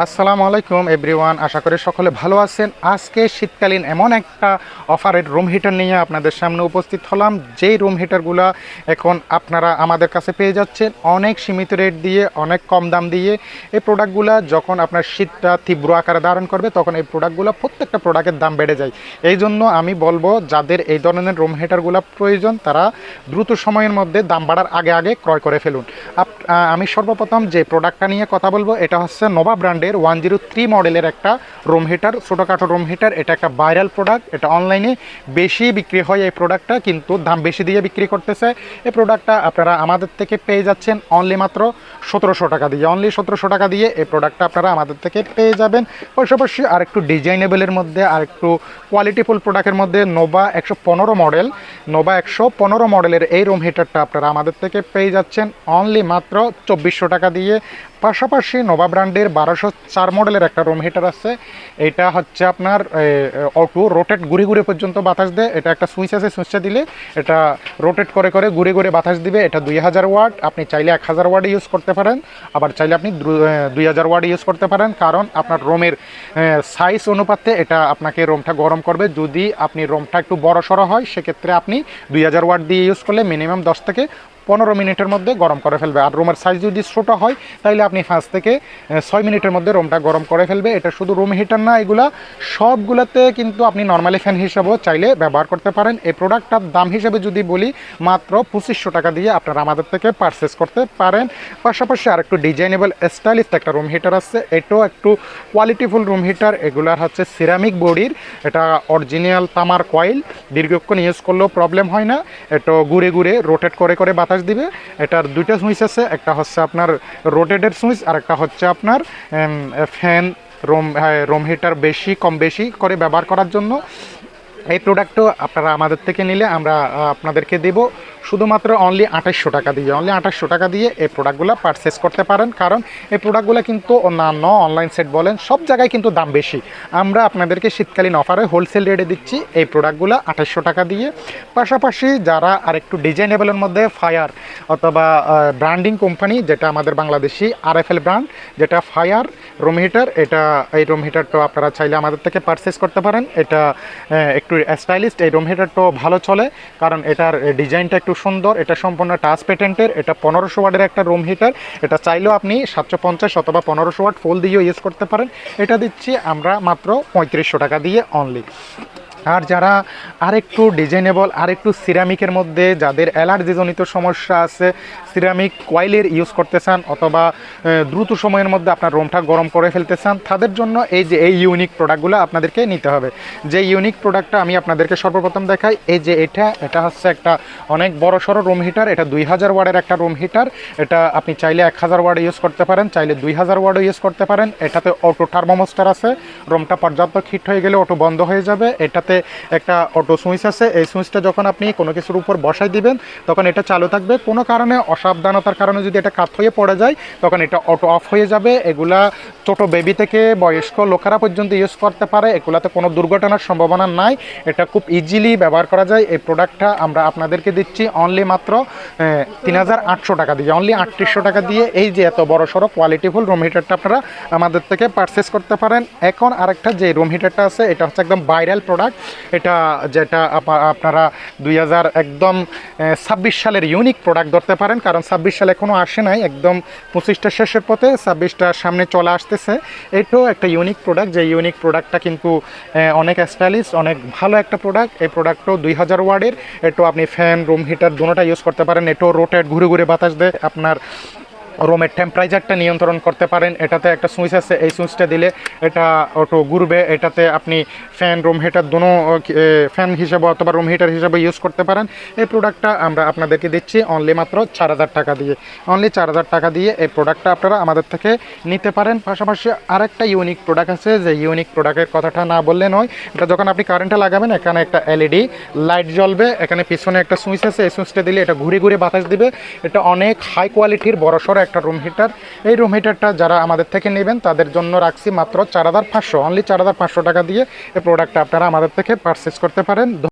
আসসালামু আলাইকুম এভরিওয়ান, আশা করি সকলে ভালো আছেন। আজকে শীতকালীন এমন একটা অফারের রুম হিটার নিয়ে আপনাদের সামনে উপস্থিত হলাম, যেই রুম হিটারগুলো এখন আপনারা আমাদের কাছে পেয়ে যাচ্ছেন অনেক সীমিত রেট দিয়ে, অনেক কম দাম দিয়ে। এই প্রোডাক্টগুলো যখন আপনার শীতটা তীব্র আকারে ধারণ করবে তখন এই প্রোডাক্টগুলো প্রত্যেকটা প্রোডাক্টের দাম বেড়ে যায়। এই জন্য আমি বলবো যাদের এই ধরনের রুম হিটারগুলো প্রয়োজন তারা দ্রুত সময়ের মধ্যে দাম বাড়ার আগে আগে ক্রয় করে ফেলুন। আমি সর্বপ্রথম যে প্রোডাক্টটা নিয়ে কথা বলবো এটা হচ্ছে নোভা ব্র্যান্ডের 103 মডেলের একটা রুম হিটার, ছোটোখাটো রুম হিটার। এটা একটা ভাইরাল প্রোডাক্ট, এটা অনলাইনে বেশি বিক্রি হয় এই প্রোডাক্টটা, কিন্তু দাম বেশি দিয়ে বিক্রি করতেছে। এই প্রোডাক্টটা আপনারা আমাদের থেকে পেয়ে যাচ্ছেন অনলি মাত্র 1700 টাকা দিয়ে। অনলি 1700 টাকা দিয়ে এই প্রোডাক্টটা আপনারা আমাদের থেকে পেয়ে যাবেন। পাশাপাশি আর একটু ডিজাইনেবলের মধ্যে, আর একটু কোয়ালিটিফুল প্রোডাক্টের মধ্যে নোভা 115 মডেলের এই রুম হিটারটা আপনারা আমাদের থেকে পেয়ে যাচ্ছেন অনলি মাত্র 2400 টাকা দিয়ে। পাশাপাশি নোভা ব্র্যান্ডের 1204 মডেলের একটা রুম হিটার আছে। এটা হচ্ছে আপনার অটো রোটেট, ঘুরে ঘুরে পর্যন্ত বাতাস দেয়। এটা একটা সুইচ আছে, সুইচটা দিলে এটা রোটেট করে করে ঘুরে ঘুরে বাতাস দিবে। এটা 2000 ওয়াট, আপনি চাইলে 1000 ওয়াট ইউজ করতে পারেন, আবার চাইলে আপনি 2000 ওয়াট ইউজ করতে পারেন, কারণ আপনার রোমের সাইজ অনুপাতে এটা আপনাকে রোমটা গরম করবে। যদি আপনি রোমটা একটু বড় সড়ো হয় সেক্ষেত্রে আপনি 2000 ওয়াট দিয়ে ইউজ করলে মিনিমাম 10 থেকে 15 মিনিটের মধ্যে গরম করে ফেলবে। আর রুমের সাইজ যদি ছোটো হয় তাহলে আপনি 5 থেকে 6 মিনিটের মধ্যে রুমটা গরম করে ফেলবে। এটা শুধু রুম হিটার না, এগুলা সবগুলোতে কিন্তু আপনি নর্মালি ফ্যান হিসাবেও চাইলে ব্যবহার করতে পারেন। এই প্রোডাক্টটার দাম হিসেবে যদি বলি মাত্র 2500 টাকা দিয়ে আপনারা আমাদের থেকে পারচেস করতে পারেন। পাশাপাশি আর একটু ডিজাইনেবল স্টাইলিশ একটা রুম হিটার আছে, এটাও একটু কোয়ালিটিফুল রুম হিটার। এগুলার হচ্ছে সিরামিক বডির, এটা অরিজিনাল তামার কয়েল, দীর্ঘক্ষণ ইউজ করলেও প্রবলেম হয় না। এটা ঘুরে ঘুরে রোটেট করে করে বাতাস দিবে। এটার দুইটা সুইচ আছে, একটা হচ্ছে আপনার রোটেটের সুইচ আর একটা হচ্ছে আপনার ফ্যান রুম হিটার বেশি কম বেশি করে ব্যবহার করার জন্য। এই প্রোডাক্টও আপনারা আমাদের থেকে নিলে আমরা আপনাদেরকে দেব শুধুমাত্র অনলি 2800 টাকা দিয়ে। অনলি 2800 টাকা দিয়ে এই প্রোডাক্টগুলো পারচেস করতে পারেন, কারণ এই প্রোডাক্টগুলো কিন্তু অন্যান্য অনলাইন সেট বলেন সব জায়গায় কিন্তু দাম বেশি। আমরা আপনাদেরকে শীতকালীন অফারে হোলসেল রেটে দিচ্ছি এই প্রোডাক্টগুলো 2800 টাকা দিয়ে। পাশাপাশি যারা আর একটু ডিজাইনেবলের মধ্যে ফায়ার অথবা ব্র্যান্ডিং কোম্পানি, যেটা আমাদের বাংলাদেশি RFL ব্র্যান্ড, যেটা ফায়ার রুম হিটার, এই রুম হিটারটাও আপনারা চাইলে আমাদের থেকে পারচেস করতে পারেন। এটা একটু স্টাইলিশ, এই রুম হিটারটাও ভালো চলে কারণ এটার ডিজাইনটা একটু সুন্দর। এটা সম্পূর্ণ টাচ পেটেন্টের, এটা 1500 ওয়াটের একটা রুম হিটার। এটা চাইলেও আপনি 750 অথবা 1500 ওয়াট ফুল দিয়েও ইউজ করতে পারেন। এটা দিচ্ছি আমরা মাত্র 3500 টাকা দিয়ে অনলি। আর যারা আরেকটু ডিজাইনেবল, আরেকটু সিরামিকের মধ্যে যাদের অ্যালার্জিজনিত সমস্যা আছে, সিরামিক কয়েলের ইউজ করতে চান অথবা দ্রুত সময়ের মধ্যে আপনার রুমটা গরম করে ফেলতে চান, তাদের জন্য এই ইউনিক প্রোডাক্টগুলো আপনাদেরকে নিতে হবে। যে ইউনিক প্রোডাক্টটা আমি আপনাদেরকে সর্বপ্রথম দেখাই, এই যে এটা হচ্ছে একটা অনেক বড় সড়ো রুম হিটার। এটা 2000 ওয়াটের একটা রুম হিটার। এটা আপনি চাইলে 1000 ওয়াট ইউজ করতে পারেন, চাইলে 2000 ওয়াটও ইউজ করতে পারেন। এটাতে অটো থার্মোস্টার আছে, রুমটা পর্যাপ্ত হিট হয়ে গেলে অটো বন্ধ হয়ে যাবে। এটাতে একটা অটো সুইচ আছে, এই সুইচটা যখন আপনি কোনো কিছুর উপর বসাই দিবেন তখন এটা চালু থাকবে। কোনো কারণে অসাবধানতার কারণে যদি এটা কাত হয়ে পড়ে যায় তখন এটা অটো অফ হয়ে যাবে। এগুলা ছোটো বেবি থেকে বয়স্ক লোকেরা পর্যন্ত ইউজ করতে পারে, এগুলাতে কোনো দুর্ঘটনার সম্ভাবনা নাই। এটা খুব ইজিলি ব্যবহার করা যায়। এই প্রোডাক্টটা আমরা আপনাদেরকে দিচ্ছি অনলি মাত্র 3800 টাকা দিয়ে। অনলি 3800 টাকা দিয়ে এই যে এত বড় সড়ো কোয়ালিটিফুল রুম হিটারটা আপনারা আমাদের থেকে পারচেস করতে পারেন। এখন আরেকটা যে রুম হিটারটা আছে এটা হচ্ছে একদম ভাইরাল প্রোডাক্ট। এটা যেটা আপনারা 2026 সালের ইউনিক প্রোডাক্ট ধরতে পারেন, কারণ 26 সাল এখনও আসে নাই, একদম 25টা শেষের পথে, 26টার সামনে চলে আসতেছে। এটাও একটা ইউনিক প্রোডাক্ট, যে ইউনিক প্রোডাক্টটা কিন্তু অনেক স্টাইলিশ, অনেক ভালো একটা প্রোডাক্ট। এই প্রোডাক্টও 2000 ওয়াটের। এটাও আপনি ফ্যান রুম হিটার দুটোটা ইউজ করতে পারেন। এটাও রোটেট, ঘুরে ঘুরে বাতাস দেয়, আপনার রুমের টেম্পারেচারটা নিয়ন্ত্রণ করতে পারেন। এটাতে একটা সুইচ আছে, এই সুইচটা দিলে এটা অটো ঘুরবে। এটাতে আপনি ফ্যান রুম হিটার দুটো ফ্যান হিসাবে অথবা রুম হিটার হিসাবে ইউজ করতে পারেন। এই প্রোডাক্টটা আমরা আপনাদেরকে দিচ্ছি অনলি মাত্র 4000 টাকা দিয়ে। অনলি 4000 টাকা দিয়ে এই প্রোডাক্টটা আপনারা আমাদের থেকে নিতে পারেন। পাশাপাশি আরেকটা ইউনিক প্রোডাক্ট আছে, যে ইউনিক প্রোডাক্টের কথাটা না বললে নয়। এটা যখন আপনি কারেন্টে লাগাবেন এখানে একটা LED লাইট জ্বলবে, এখানে পিছনে একটা সুইচ আছে, এই সুইচটা দিলে এটা ঘুরে ঘুরে বাতাস দিবে। এটা অনেক হাই কোয়ালিটির বড়সড় একটা রুম হিটার। এই রুম হিটারটা যারা আমাদের থেকে নেবেন তাদের জন্য রাখছি মাত্র 4500। অনলি 4500 টাকা দিয়ে এই প্রোডাক্টটা আপনারা আমাদের থেকে পারচেস করতে পারেন।